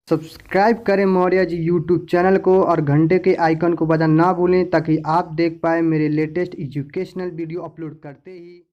Subscribe करें Maurya ji YouTube channel को और घंटे के आइकन को बजाना ना भूलें ताकि आप देख पाए मेरे लेटेस्ट एजुकेशनल वीडियो अपलोड करते ही।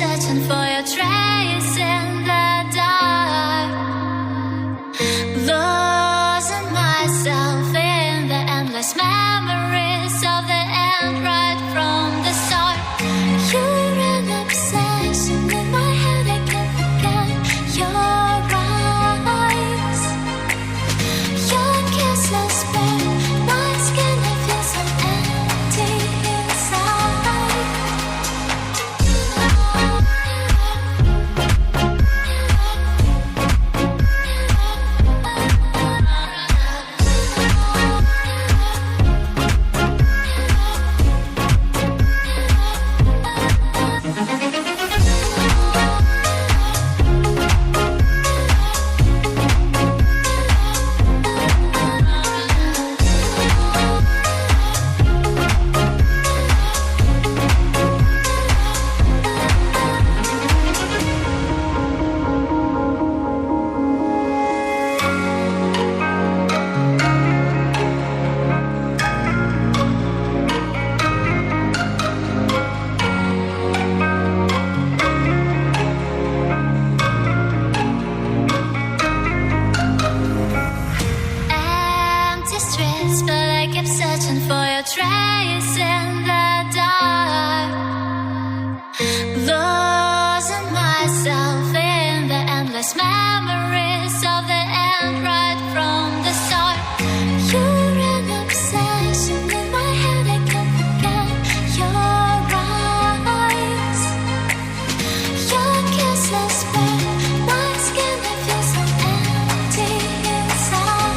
Searching for your trace in the dark, losing myself in the endless memories of the end right from the start. You're an obsession in my head, I can't forget your eyes. Your kisses burn my skin, I feel so empty inside. Searching for your trace in the dark, losing myself in the endless memories of the end right from the start. You're an obsession in my head, I can't forget your eyes. Your kisses burn my skin, I feel so empty inside.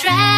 track.